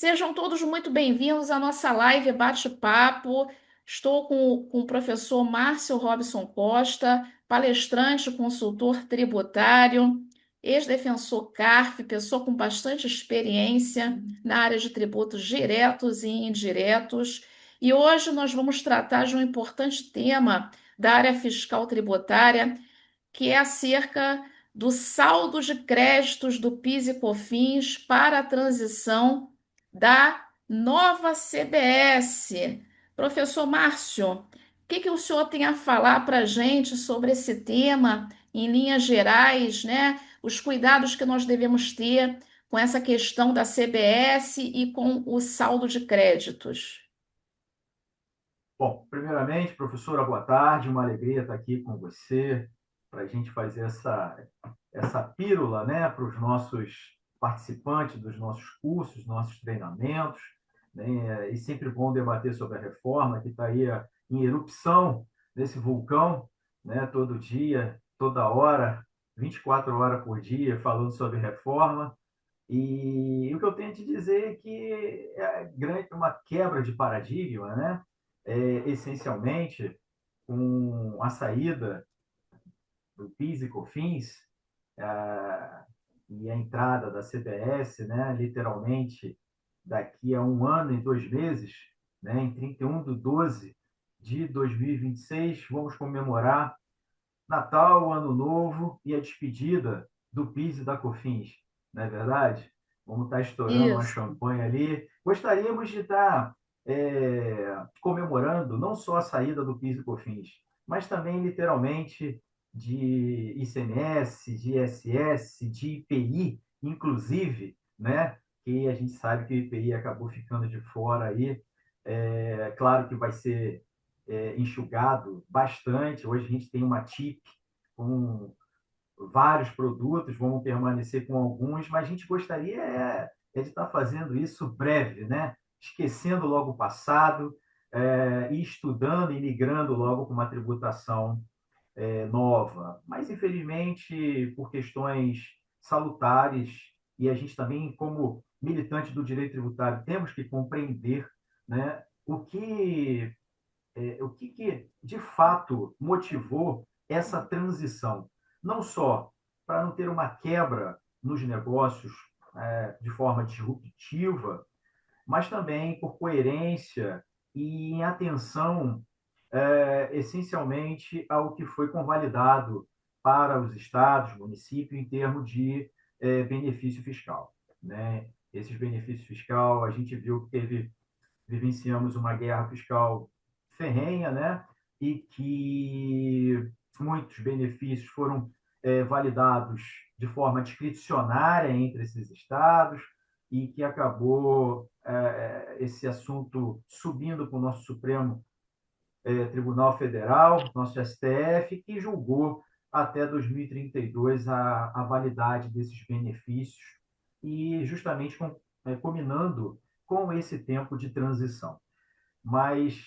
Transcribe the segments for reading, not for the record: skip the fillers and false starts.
Sejam todos muito bem-vindos à nossa live bate-papo. Estou com o professor Márcio Robson Costa, palestrante, consultor tributário, ex-defensor CARF, pessoa com bastante experiência na área de tributos diretos e indiretos. E hoje nós vamos tratar de um importante tema da área fiscal tributária, que é acerca do saldo de créditos do PIS e COFINS para a transição da nova CBS. Professor Márcio, o que o senhor tem a falar para a gente sobre esse tema, em linhas gerais, né? Os cuidados que nós devemos ter com essa questão da CBS e com o saldo de créditos. Bom, primeiramente, professora, boa tarde. Uma alegria estar aqui com você para a gente fazer essa pílula, né, para os nossos participantes dos nossos cursos, nossos treinamentos, né? E sempre bom debater sobre a reforma que está aí em erupção nesse vulcão, né, todo dia, toda hora, 24 horas por dia, falando sobre reforma. E o que eu tenho a te dizer é que uma quebra de paradigma, né? Essencialmente, com a saída do PIS e COFINS e a entrada da CBS, né? Literalmente, daqui a um ano e 2 meses, né? Em 31 de 12 de 2026, vamos comemorar Natal, Ano Novo e a despedida do PIS e da COFINS, não é verdade? Vamos estar estourando uma Isso. champanhe ali. Gostaríamos de estar comemorando não só a saída do PIS e COFINS, mas também, literalmente, de ICMS, de ISS, de IPI, inclusive, né? Que a gente sabe que o IPI acabou ficando de fora aí. Claro que vai ser enxugado bastante. Hoje a gente tem uma TIP com vários produtos, vamos permanecer com alguns, mas a gente gostaria de estar fazendo isso breve, né? Esquecendo logo o passado e estudando e migrando logo com uma tributação nova. Mas, infelizmente, por questões salutares, e a gente também, como militante do direito tributário, temos que compreender, né, o que de fato motivou essa transição. Não só para não ter uma quebra nos negócios de forma disruptiva, mas também por coerência e em atenção essencialmente ao que foi convalidado para os estados, municípios, em termos de benefício fiscal. Né? Esses benefícios fiscal, a gente viu que vivenciamos uma guerra fiscal ferrenha, né? E que muitos benefícios foram validados de forma discricionária entre esses estados e que acabou esse assunto subindo para o nosso Supremo Tribunal Federal, nosso STF, que julgou até 2032 a validade desses benefícios e justamente combinando com esse tempo de transição. Mas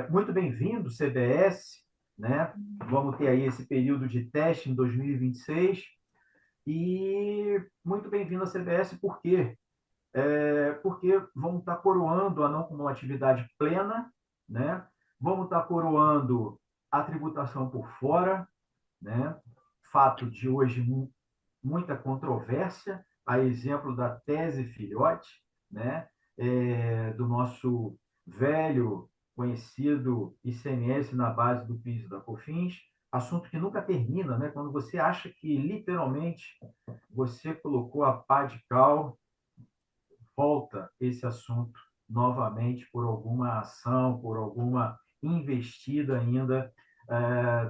muito bem-vindo, CBS, né? Vamos ter aí esse período de teste em 2026 e muito bem-vindo à CBS, por quê? Porque vamos estar coroando a não cumulatividade plena, né? Vamos estar coroando a tributação por fora, né? Fato de hoje muita controvérsia, a exemplo da tese filhote, né? Do nosso velho conhecido ICMS na base do PIS e da COFINS, assunto que nunca termina, né? Quando você acha que literalmente você colocou a pá de cal, volta esse assunto novamente por alguma ação, por alguma investida ainda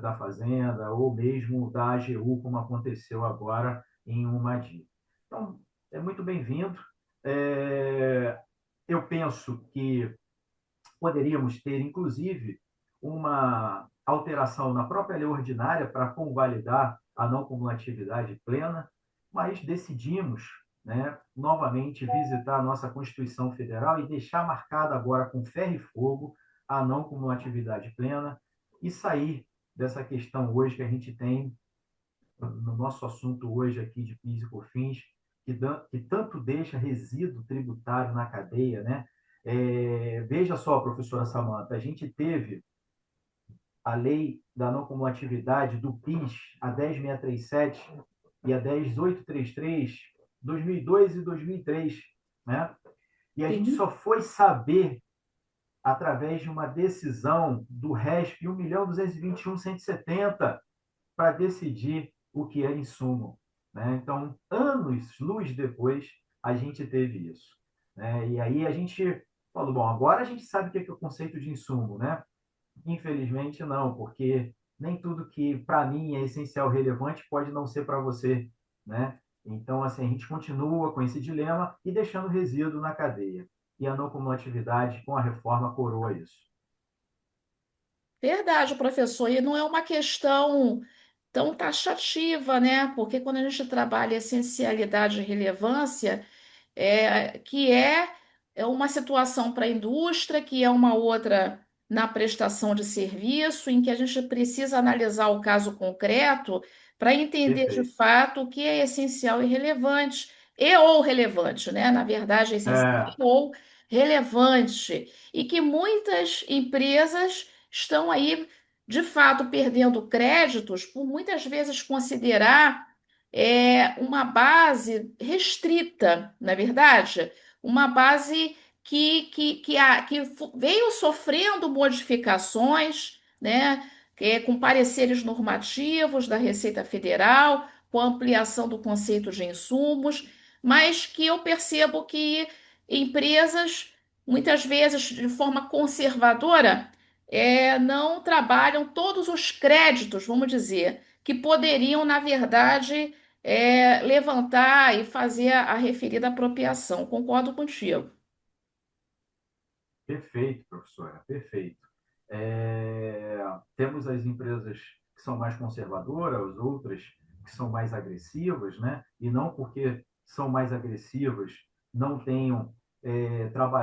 da Fazenda ou mesmo da AGU, como aconteceu agora em uma DI. Então, é muito bem-vindo. Eu penso que poderíamos ter, inclusive, uma alteração na própria lei ordinária para convalidar a não cumulatividade plena, mas decidimos, né, novamente visitar a nossa Constituição Federal e deixar marcada agora com ferro e fogo a não cumulatividade plena e sair dessa questão hoje que a gente tem no nosso assunto hoje aqui de PIS e COFINS, que tanto deixa resíduo tributário na cadeia, né? Veja só, professora Samanta, a gente teve a lei da não cumulatividade do PIS, a 10.637 e a 10.833, 2002 e 2003, né? E a gente Sim. só foi saber através de uma decisão do RESP 1.221.170 para decidir o que era insumo, né? Então, anos luz depois, a gente teve isso, né? E aí a gente falou, bom, agora a gente sabe o que é o conceito de insumo, né? Infelizmente, não, porque nem tudo que para mim é essencial, relevante, pode não ser para você, né? Então, assim, a gente continua com esse dilema e deixando resíduo na cadeia. E a não cumulatividade, com a reforma, coroa isso. Verdade, professor. E não é uma questão tão taxativa, né? Porque quando a gente trabalha essencialidade e relevância, que é uma situação para a indústria, que é uma outra na prestação de serviço, em que a gente precisa analisar o caso concreto para entender de Perfeito. fato o que é essencial e relevante, e ou relevante, né? Na verdade, é essencial É, ou relevante, e que muitas empresas estão aí, de fato, perdendo créditos por muitas vezes considerar uma base restrita, na verdade, uma base que veio sofrendo modificações, né, com pareceres normativos da Receita Federal, com a ampliação do conceito de insumos, mas que eu percebo que empresas, muitas vezes de forma conservadora, não trabalham todos os créditos, vamos dizer, que poderiam, na verdade, levantar e fazer a referida apropriação. Concordo contigo. perfeito, professora, perfeito. É, temos as empresas que são mais conservadoras, as outras que são mais agressivas, né? E não porque são mais agressivas não tenham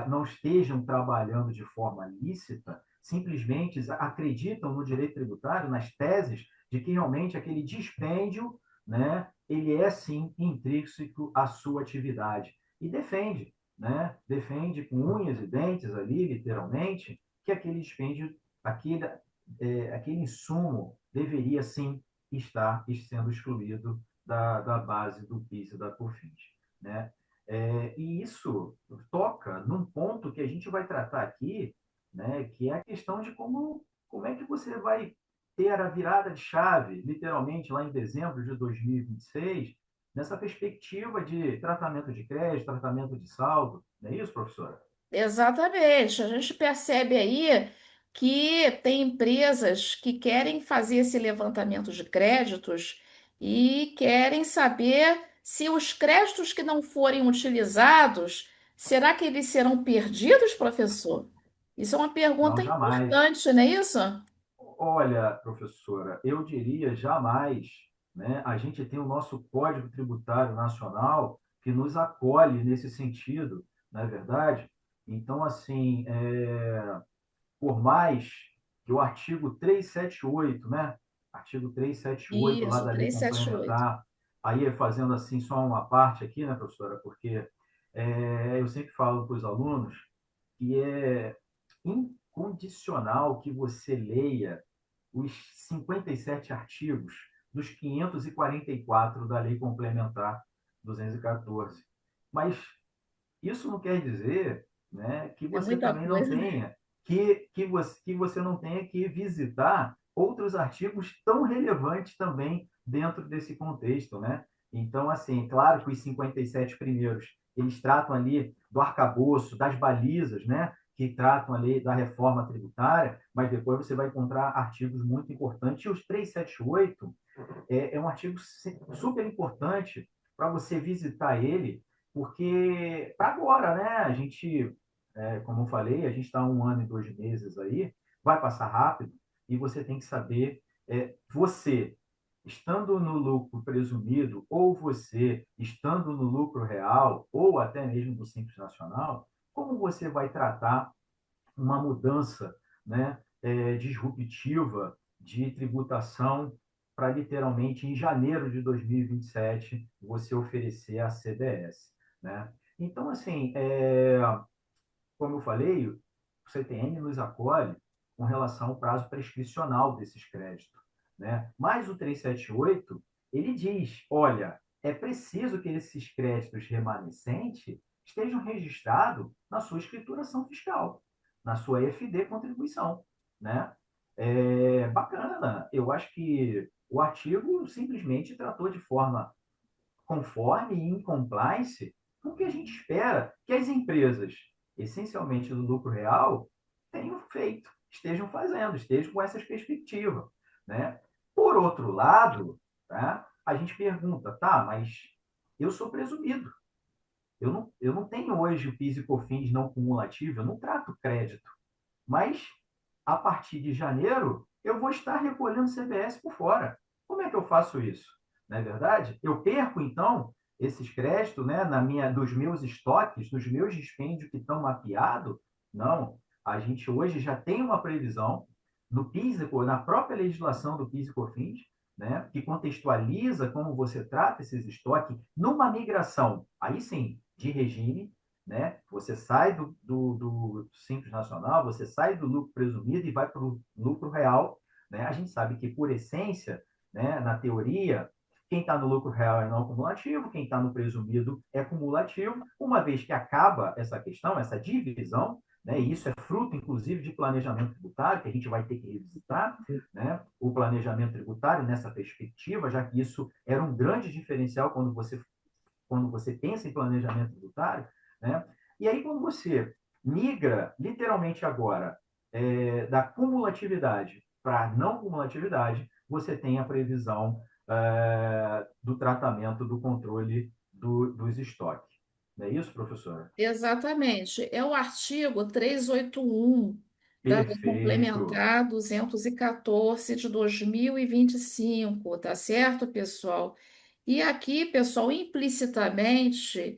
não estejam trabalhando de forma lícita, simplesmente acreditam no direito tributário, nas teses de que realmente aquele dispêndio, né, ele é sim intrínseco à sua atividade e defende, né? Defende com unhas e dentes ali, literalmente, que aquele dispêndio, aquele, aquele insumo deveria sim estar sendo excluído da base do PIS e da COFINS, né? E isso toca num ponto que a gente vai tratar aqui, né, que é a questão de como é que você vai ter a virada de chave, literalmente, lá em dezembro de 2026, nessa perspectiva de tratamento de crédito, tratamento de saldo. Não é isso, professora? Exatamente. A gente percebe aí que tem empresas que querem fazer esse levantamento de créditos e querem saber se os créditos que não forem utilizados, será que eles serão perdidos, professor? Isso é uma pergunta Não, jamais. importante, não é isso? Olha, professora, eu diria jamais, né? A gente tem o nosso Código Tributário Nacional que nos acolhe nesse sentido, não é verdade? Então, assim, por mais que o artigo 378, né? Artigo 378 lá Isso, da Lei 378. Complementar, aí fazendo assim só uma parte aqui, né, professora? Porque eu sempre falo para os alunos que é incondicional que você leia os 57 artigos dos 544 da Lei Complementar 214. Mas isso não quer dizer, né, que É você muita também não coisa, né? tenha que você não tenha que visitar outros artigos tão relevantes também dentro desse contexto, né? Então, assim, claro que os 57 primeiros, eles tratam ali do arcabouço, das balizas, né? Que tratam ali da reforma tributária, mas depois você vai encontrar artigos muito importantes. E os 378 é um artigo super importante para você visitar ele, porque para agora, né? A gente, como eu falei, a gente está 1 ano e 2 meses aí, vai passar rápido e você tem que saber, você estando no lucro presumido ou você estando no lucro real ou até mesmo do Simples Nacional, como você vai tratar uma mudança, né, disruptiva de tributação para literalmente em janeiro de 2027 você oferecer a CDS, né? Então, assim, como eu falei, o CTN nos acolhe com relação ao prazo prescricional desses créditos, né? Mas o 378, ele diz, olha, é preciso que esses créditos remanescentes estejam registrados na sua escrituração fiscal, na sua EFD contribuição, né? É bacana. Eu acho que o artigo simplesmente tratou de forma conforme e em compliance com o que a gente espera que as empresas, essencialmente do lucro real, tenham feito, estejam fazendo, estejam com essas perspectivas, né? Por outro lado, tá, a gente pergunta, tá, mas eu sou presumido. Eu não tenho hoje o PIS e COFINS não cumulativo, eu não trato crédito. Mas, a partir de janeiro, eu vou estar recolhendo CBS por fora. Como é que eu faço isso? Não é verdade? Eu perco, então, esses créditos, né, dos meus estoques, dos meus dispêndios que estão mapeados? Não. A gente hoje já tem uma previsão no PIS, na própria legislação do PIS e COFINS, né, que contextualiza como você trata esses estoques numa migração, aí sim, de regime, né? Você sai do Simples Nacional, você sai do lucro presumido e vai para o lucro real, né? A gente sabe que, por essência, né, na teoria, quem está no lucro real é não cumulativo, quem está no presumido é cumulativo, uma vez que acaba essa questão, essa divisão, né, e isso é fruto, inclusive, de planejamento tributário, que a gente vai ter que revisitar, né, o planejamento tributário nessa perspectiva, já que isso era um grande diferencial quando você pensa em planejamento tributário, né? E aí, quando você migra, literalmente agora, da cumulatividade para não cumulatividade, você tem a previsão do tratamento do controle dos estoques. Não é isso, professora? Exatamente. É o artigo 381 da Lei Perfeito. Complementar 214 de 2025, tá certo, pessoal? E aqui, pessoal, implicitamente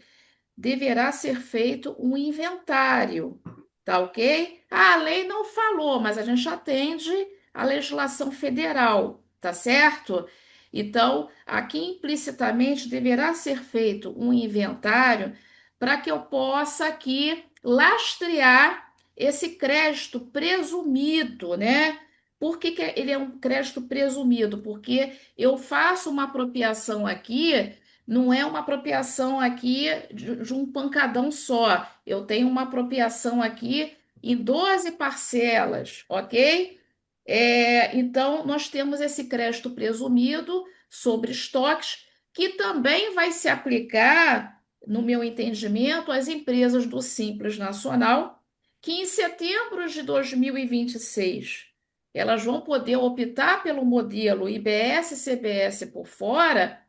deverá ser feito um inventário, tá ok? A lei não falou, mas a gente atende à legislação federal, tá certo? Então, aqui implicitamente deverá ser feito um inventário para que eu possa aqui lastrear esse crédito presumido, né? Por que que ele é um crédito presumido? Porque eu faço uma apropriação aqui, não é uma apropriação aqui de um pancadão só. Eu tenho uma apropriação aqui em 12 parcelas, ok? Então, nós temos esse crédito presumido sobre estoques, que também vai se aplicar, no meu entendimento, às empresas do Simples Nacional, que em setembro de 2026 elas vão poder optar pelo modelo IBS-CBS por fora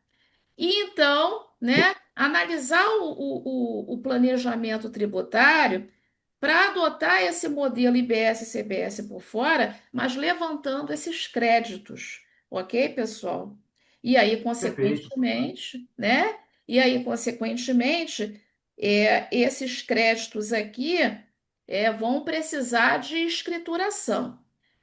e então, né, analisar o planejamento tributário para adotar esse modelo IBS-CBS por fora, mas levantando esses créditos, ok, pessoal? E aí, Perfeito. consequentemente, né? E aí, consequentemente, esses créditos aqui vão precisar de escrituração,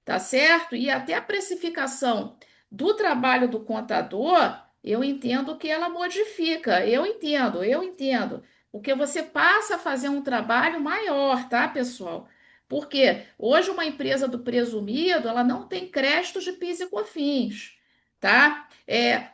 tá certo? E até a precificação do trabalho do contador, eu entendo que ela modifica. Eu entendo. Porque você passa a fazer um trabalho maior, tá, pessoal? Porque hoje uma empresa do presumido, ela não tem crédito de PIS e COFINS, tá?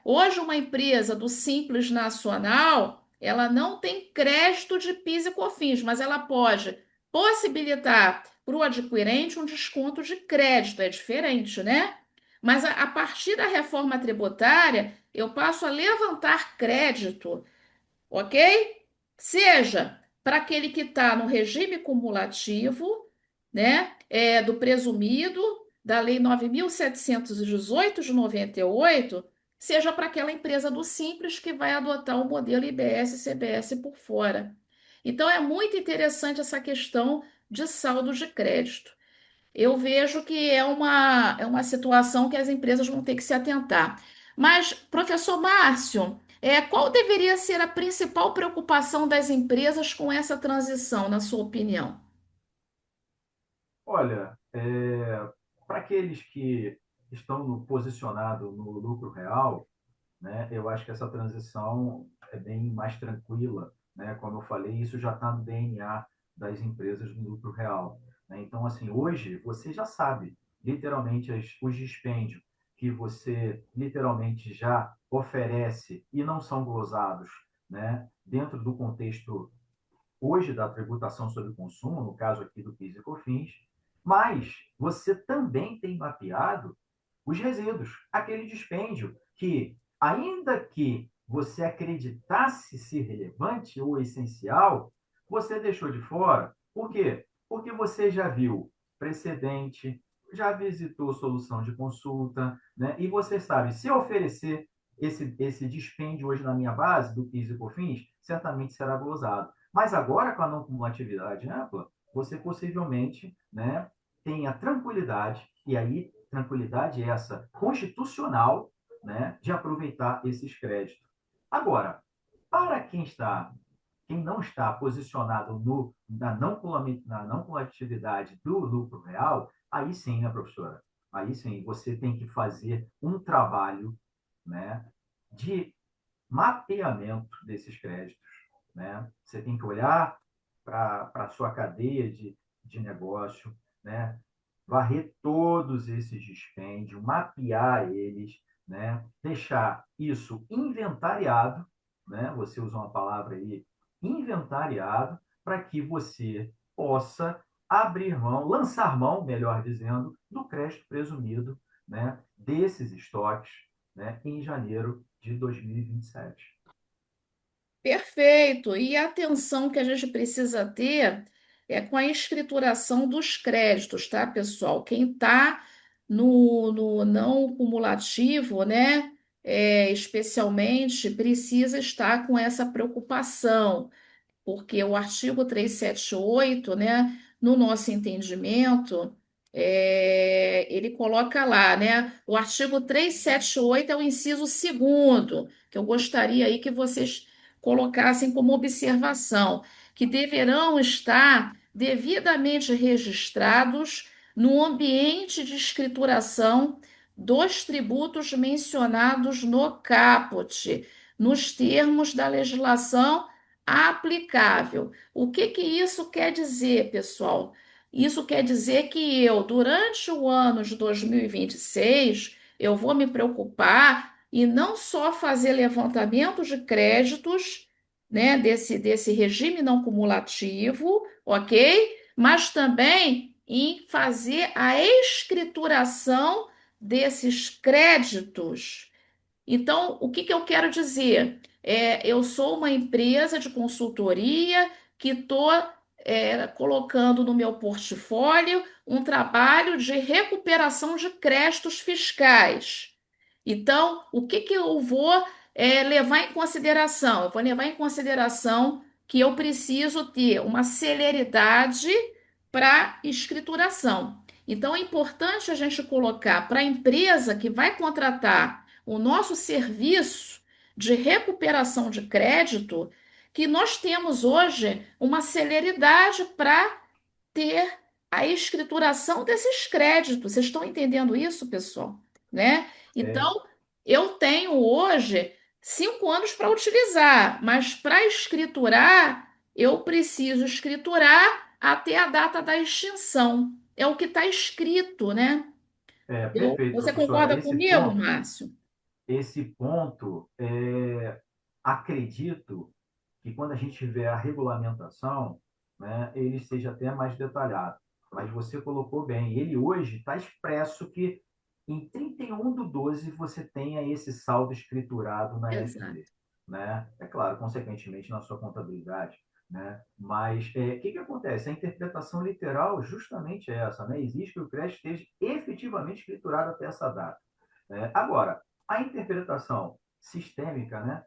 Hoje uma empresa do Simples Nacional, ela não tem crédito de PIS e COFINS, mas ela pode possibilitar para o adquirente um desconto de crédito, é diferente, né? Mas a partir da reforma tributária, eu passo a levantar crédito, ok? Seja para aquele que está no regime cumulativo, né, do presumido, da Lei 9.718 de 98, seja para aquela empresa do Simples que vai adotar o modelo IBS-CBS por fora. Então, é muito interessante essa questão de saldo de crédito. Eu vejo que é uma situação que as empresas vão ter que se atentar. Mas, professor Márcio, qual deveria ser a principal preocupação das empresas com essa transição, na sua opinião? Olha, para aqueles que estão posicionados no lucro real, né, eu acho que essa transição é bem mais tranquila, né? Como eu falei, isso já está no DNA das empresas do lucro real, né? Então, assim, hoje você já sabe, literalmente, os dispêndios que você literalmente já oferece e não são glosados, né? Dentro do contexto hoje da tributação sobre o consumo, no caso aqui do PIS e COFINS, mas você também tem mapeado os resíduos, aquele dispêndio que, ainda que você acreditasse ser relevante ou essencial, você deixou de fora. Por quê? Porque você já viu precedente, já visitou solução de consulta, né? E você sabe, se oferecer esse dispêndio hoje na minha base do PIS e COFINS, certamente será glosado. Mas agora, com a não cumulatividade ampla, você possivelmente, né, tenha tranquilidade, e aí tranquilidade essa constitucional, né, de aproveitar esses créditos. Agora, para quem não está posicionado na não coletividade do lucro real, aí sim, né, professora? Aí sim, você tem que fazer um trabalho, né, de mapeamento desses créditos, né? Você tem que olhar para a sua cadeia de negócio, né? Varrer todos esses dispêndios, mapear eles, né? Deixar isso inventariado, né? Você usa uma palavra aí, inventariado, para que você possa abrir mão, lançar mão, melhor dizendo, do crédito presumido, né? Desses estoques, né? Em janeiro de 2027. Perfeito. E a atenção que a gente precisa ter é com a escrituração dos créditos, tá, pessoal? Quem está no não cumulativo, né, especialmente, precisa estar com essa preocupação porque o artigo 378, né, no nosso entendimento, ele coloca lá, né, o artigo 378 é o inciso segundo, que eu gostaria aí que vocês colocassem como observação, que deverão estar devidamente registrados no ambiente de escrituração dos tributos mencionados no caput, nos termos da legislação aplicável. O que que isso quer dizer, pessoal? Isso quer dizer que eu, durante o ano de 2026, eu vou me preocupar e não só fazer levantamento de créditos, né, desse regime não cumulativo, ok? Mas também em fazer a escrituração desses créditos. Então, o que que eu quero dizer? Eu sou uma empresa de consultoria que estou colocando no meu portfólio um trabalho de recuperação de créditos fiscais. Então, o que que eu vou levar em consideração? Eu vou levar em consideração que eu preciso ter uma celeridade para escrituração. Então, é importante a gente colocar para a empresa que vai contratar o nosso serviço de recuperação de crédito, que nós temos hoje uma celeridade para ter a escrituração desses créditos. Vocês estão entendendo isso, pessoal? Né? É, Então, eu tenho hoje 5 anos para utilizar, mas para escriturar, eu preciso escriturar até a data da extinção. É o que está escrito, né? perfeito, Você professora. concorda comigo, Márcio? Esse ponto, acredito que quando a gente tiver a regulamentação, né, ele seja até mais detalhado. Mas você colocou bem, ele hoje está expresso que em 31/12 você tenha esse saldo escriturado na Exato. LFV, né? É claro, consequentemente na sua contabilidade, né? Mas o que acontece? A interpretação literal justamente é essa, né? Exige que o crédito esteja efetivamente escriturado até essa data. Agora, a interpretação sistêmica, né,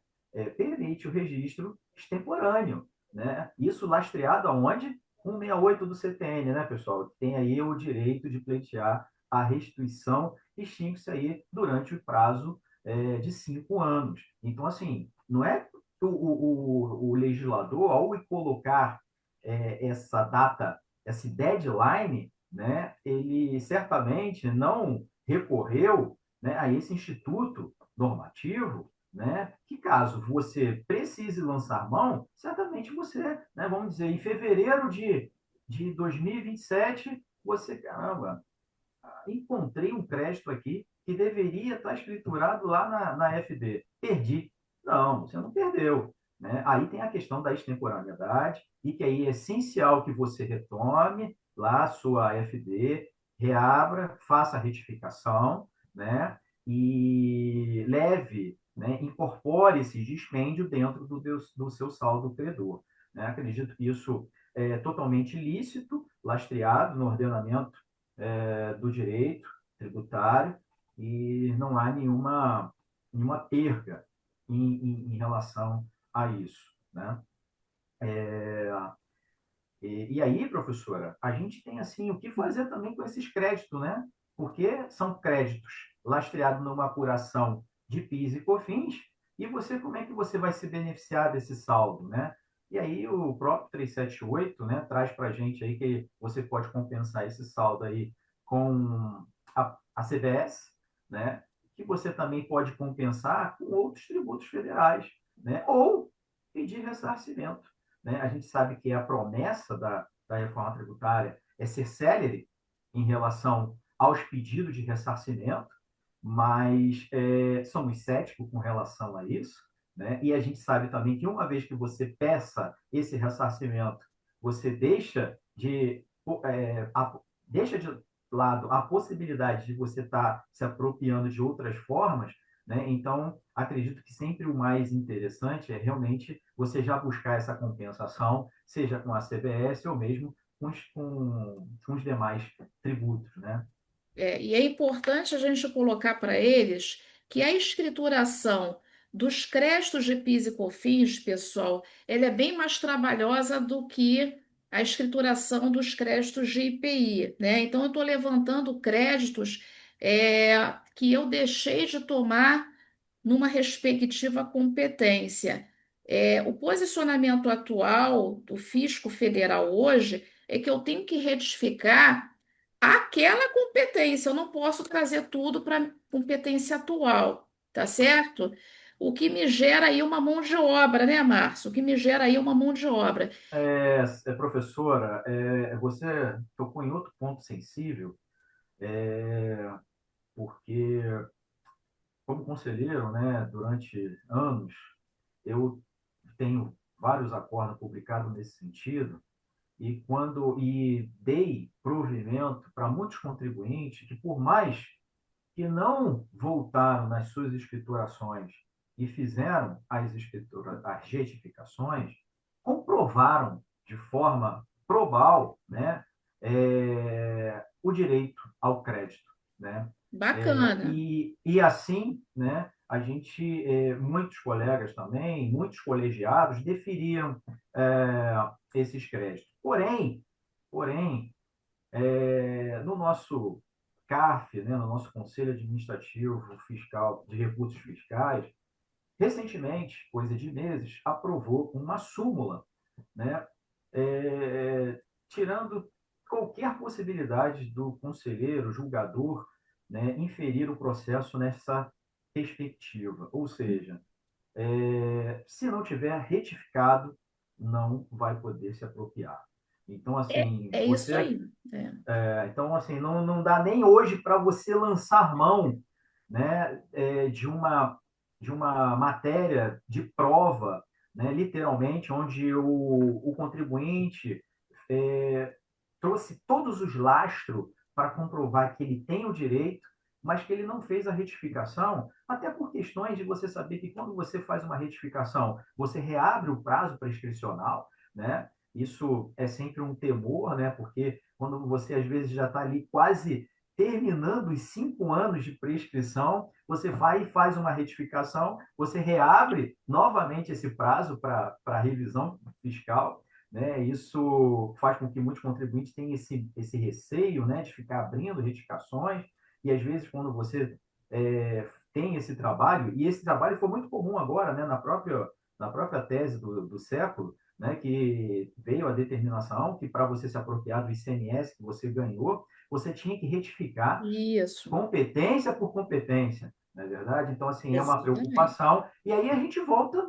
permite o registro extemporâneo, né? Isso lastreado aonde? 168 do CTN, né, pessoal? Tem aí o direito de pleitear a restituição, extingue-se aí durante o prazo de 5 anos. Então, assim, não é o legislador, ao colocar essa data, esse deadline, né, ele certamente não recorreu, né, a esse instituto normativo, né, que caso você precise lançar mão, certamente você, né, vamos dizer, em fevereiro de 2027, você, caramba, encontrei um crédito aqui que deveria estar escriturado lá na FD. Perdi. Não, você não perdeu. Né? Aí tem a questão da extemporaneidade, e que aí é essencial que você retome lá a sua FD, reabra, faça a retificação, né? E leve, né? Incorpore esse dispêndio dentro do seu saldo credor. Né? Acredito que isso é totalmente lícito, lastreado no ordenamento do direito tributário, e não há nenhuma perca em relação a isso. Né? E aí, professora, a gente tem assim o que fazer também com esses créditos, né? Porque são créditos lastreados numa apuração de PIS e COFINS, e você, como é que você vai se beneficiar desse saldo, né? E aí o próprio 378, né, traz para a gente aí que você pode compensar esse saldo aí com a CBS, né? Que você também pode compensar com outros tributos federais, né? Ou pedir ressarcimento. Né? A gente sabe que a promessa da reforma tributária é ser célere em relação aos pedidos de ressarcimento, mas somos céticos com relação a isso, né? E a gente sabe também que uma vez que você peça esse ressarcimento, você deixa de lado a possibilidade de você estar se apropriando de outras formas, né? Então, acredito que sempre o mais interessante é realmente você já buscar essa compensação, seja com a CBS ou mesmo com os demais tributos, né? E é importante a gente colocar para eles que a escrituração dos créditos de PIS e COFINS, pessoal, ela é bem mais trabalhosa do que a escrituração dos créditos de IPI, né? Então, eu estou levantando créditos que eu deixei de tomar numa respectiva competência. O posicionamento atual do fisco federal hoje é que eu tenho que retificar aquela competência, eu não posso trazer tudo para a competência atual, tá certo? O que me gera aí uma mão de obra, né, Márcio? O que me gera aí uma mão de obra. Professora, você tocou em outro ponto sensível, porque como conselheiro, né, durante anos, eu tenho vários acordos publicados nesse sentido, e dei provimento para muitos contribuintes que, por mais que não voltaram nas suas escriturações e fizeram as retificações, comprovaram de forma probal, né, o direito ao crédito. Né? Bacana. E assim, né, a gente, muitos colegas também, muitos colegiados deferiram esses créditos. Porém, no nosso CARF, né, no nosso Conselho Administrativo Fiscal de Recursos Fiscais, recentemente, coisa de meses, aprovou uma súmula, né, tirando qualquer possibilidade do conselheiro, julgador, né, inferir o processo nessa perspectiva. Ou seja, se não tiver retificado, não vai poder se apropriar. Então, assim, É isso aí. É. então, assim, não dá nem hoje para você lançar mão, né, de uma matéria de prova, né, literalmente, onde o contribuinte é, trouxe todos os lastros para comprovar que ele tem o direito, mas que ele não fez a retificação, até por questões de você saber que quando você faz uma retificação, você reabre o prazo prescricional, né? Isso é sempre um temor, né? Porque quando você às vezes já está ali quase terminando os 5 anos de prescrição, você vai e faz uma retificação, você reabre novamente esse prazo para revisão fiscal, né? Isso faz com que muitos contribuintes tenham esse receio, né, de ficar abrindo retificações, e às vezes quando você tem esse trabalho, e esse trabalho foi muito comum agora, né, na própria tese do século, né, que veio a determinação que para você se apropriar do ICMS que você ganhou, você tinha que retificar Isso, competência por competência, não é verdade? Então, assim, é uma exatamente. preocupação. E aí a gente volta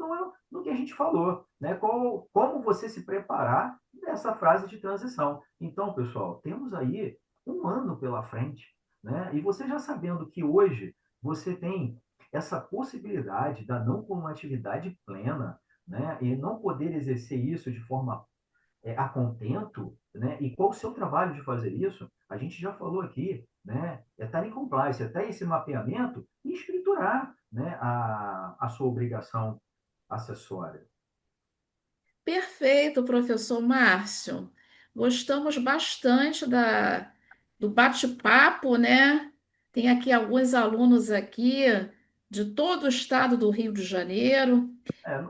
no que a gente falou, né? Como você se preparar nessa fase de transição. Então, pessoal, temos aí um ano pela frente, né? E você já sabendo que hoje você tem essa possibilidade da não cumulatividade plena, né? E não poder exercer isso de forma a contento, né? E qual o seu trabalho de fazer isso? A gente já falou aqui, né? É estar em compliance, é ter esse mapeamento e escriturar, né? A sua obrigação acessória. Perfeito, professor Márcio. Gostamos bastante do bate-papo, né? Tem aqui alguns alunos aqui de todo o estado do Rio de Janeiro.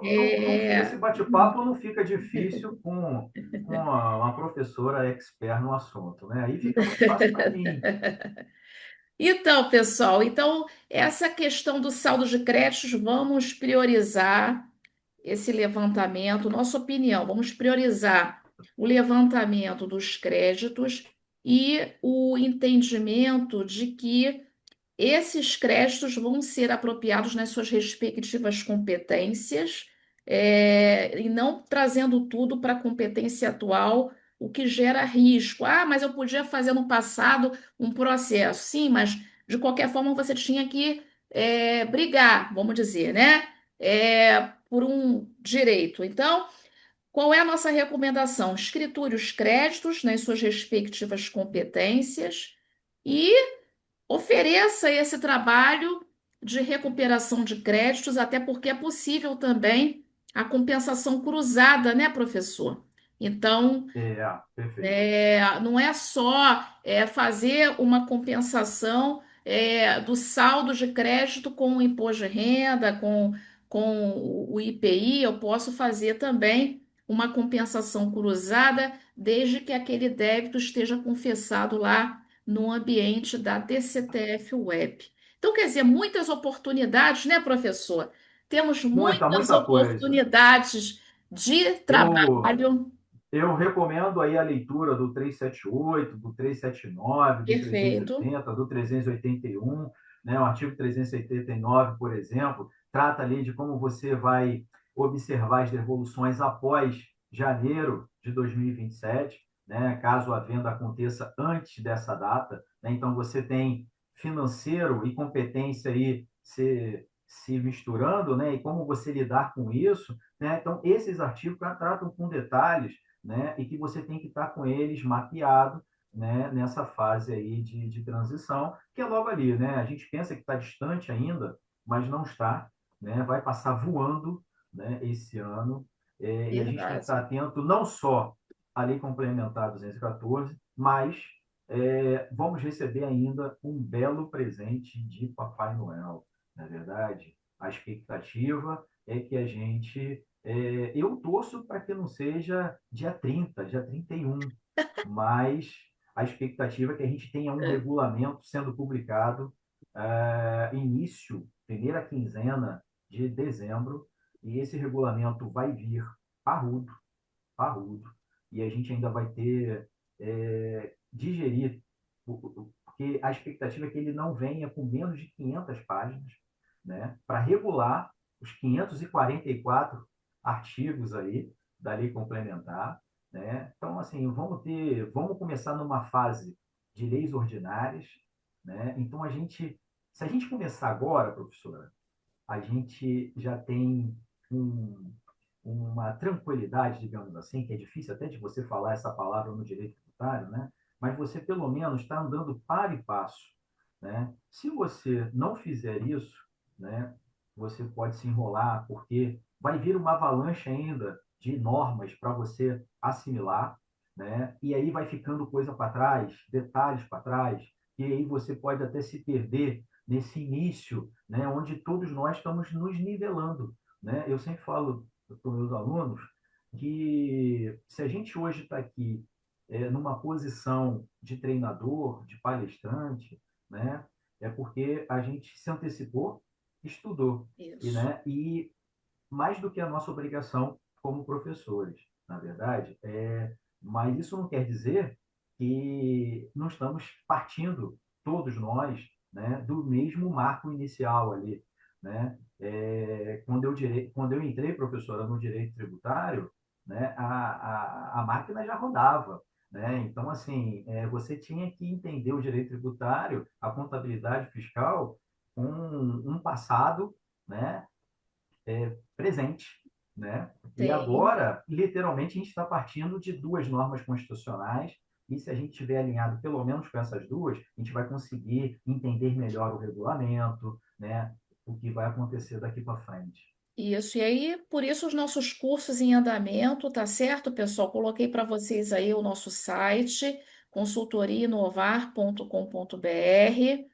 Esse É, bate-papo não fica difícil com uma professora expert no assunto, né? Aí fica mais fácil para mim. Então, pessoal, essa questão do saldo de créditos, vamos priorizar esse levantamento, nossa opinião, vamos priorizar o levantamento dos créditos e o entendimento de que esses créditos vão ser apropriados nas suas respectivas competências, e não trazendo tudo para a competência atual, o que gera risco. Ah, mas eu podia fazer no passado um processo. Sim, mas de qualquer forma você tinha que brigar, vamos dizer, né? Por um direito. Então, qual é a nossa recomendação? Escriture os créditos nas suas respectivas competências e ofereça esse trabalho de recuperação de créditos, até porque é possível também a compensação cruzada, né, professor? Então, Perfeito. não é só fazer uma compensação do saldo de crédito com o imposto de renda, com o IPI, eu posso fazer também uma compensação cruzada, desde que aquele débito esteja confessado lá no ambiente da DCTF Web. Então, quer dizer, muitas oportunidades, né, professor? Temos muitas Muita coisa. oportunidades de Eu, trabalho. Eu recomendo aí a leitura do 378, do 379, do Perfeito. 380, do 381, né? O artigo 389, por exemplo, trata ali de como você vai observar as devoluções após janeiro de 2027, né? Caso a venda aconteça antes dessa data, né? Então você tem financeiro e competência aí se misturando, né? E como você lidar com isso, né? Então esses artigos tratam com detalhes, né? E que você tem que estar com eles mapeado, né? Nessa fase aí de transição, que é logo ali, né? A gente pensa que está distante ainda, mas não está, né? Vai passar voando, né? Esse ano, e a gente tem que Verdade. estar atento não só à Lei Complementar 214, mas vamos receber ainda um belo presente de Papai Noel, na verdade. A expectativa é que a gente eu torço para que não seja dia 30, dia 31, mas a expectativa é que a gente tenha um regulamento sendo publicado início, primeira quinzena de dezembro, e esse regulamento vai vir parrudo, parrudo, e a gente ainda vai ter digerir, porque a expectativa é que ele não venha com menos de 500 páginas, né, para regular os 544 artigos aí da lei complementar, né? Então, assim, vamos começar numa fase de leis ordinárias, né? Então, se a gente começar agora, professora, a gente já tem um, uma tranquilidade, digamos assim, que é difícil até de você falar essa palavra no direito tributário, né? Mas você pelo menos está andando para e passo, né? Se você não fizer isso, né, você pode se enrolar, porque vai vir uma avalanche ainda de normas para você assimilar, né? E aí vai ficando coisa para trás, detalhes para trás, e aí você pode até se perder nesse início, né, onde todos nós estamos nos nivelando, né? Eu sempre falo para os meus alunos que se a gente hoje está aqui numa posição de treinador, de palestrante, né, é porque a gente se antecipou, estudou, Isso. e mais do que a nossa obrigação como professores. na verdade, mas isso não quer dizer que não estamos partindo, todos nós, né, do mesmo marco inicial ali, né? Quando eu entrei, professora, no direito tributário, né, a máquina já rodava, né? Então, assim, você tinha que entender o direito tributário, a contabilidade fiscal, com um passado, né, presente, né? E Sim. agora, literalmente, a gente está partindo de duas normas constitucionais, e se a gente estiver alinhado pelo menos com essas duas, a gente vai conseguir entender melhor o regulamento, né? O que vai acontecer daqui para frente. Isso, e aí, por isso os nossos cursos em andamento, tá certo, pessoal? Coloquei para vocês aí o nosso site, consultoriainovar.com.br.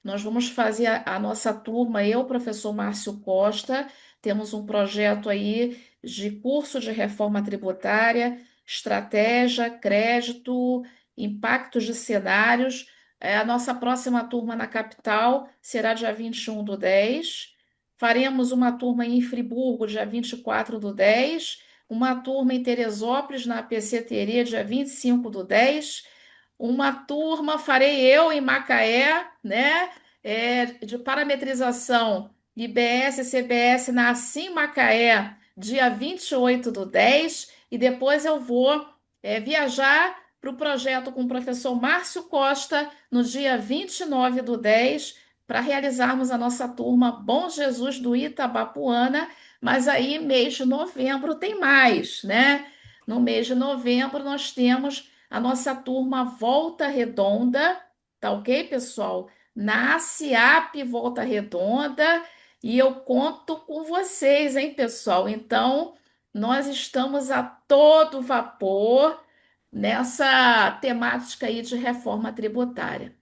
Nós vamos fazer a nossa turma, eu, professor Márcio Costa, temos um projeto aí de curso de reforma tributária, estratégia, crédito, impactos de cenários. A nossa próxima turma na capital será dia 21/10. Faremos uma turma em Friburgo, dia 24/10, uma turma em Teresópolis, na APC Terê, dia 25/10, uma turma farei eu em Macaé, né, de parametrização IBS e CBS na Assim Macaé, dia 28/10, e depois eu vou viajar para o projeto com o professor Márcio Costa no dia 29/10 para realizarmos a nossa turma Bom Jesus do Itabapoana, mas aí mês de novembro tem mais, né? No mês de novembro nós temos a nossa turma Volta Redonda, tá ok, pessoal? Na SIAP Volta Redonda, e eu conto com vocês, hein, pessoal? Então, nós estamos a todo vapor nessa temática aí de reforma tributária.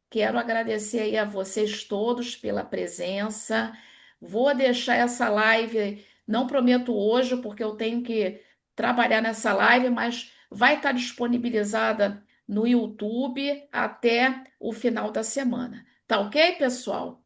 Quero agradecer aí a vocês todos pela presença. Vou deixar essa live, não prometo hoje, porque eu tenho que trabalhar nessa live, mas vai estar disponibilizada no YouTube até o final da semana. Tá ok, pessoal?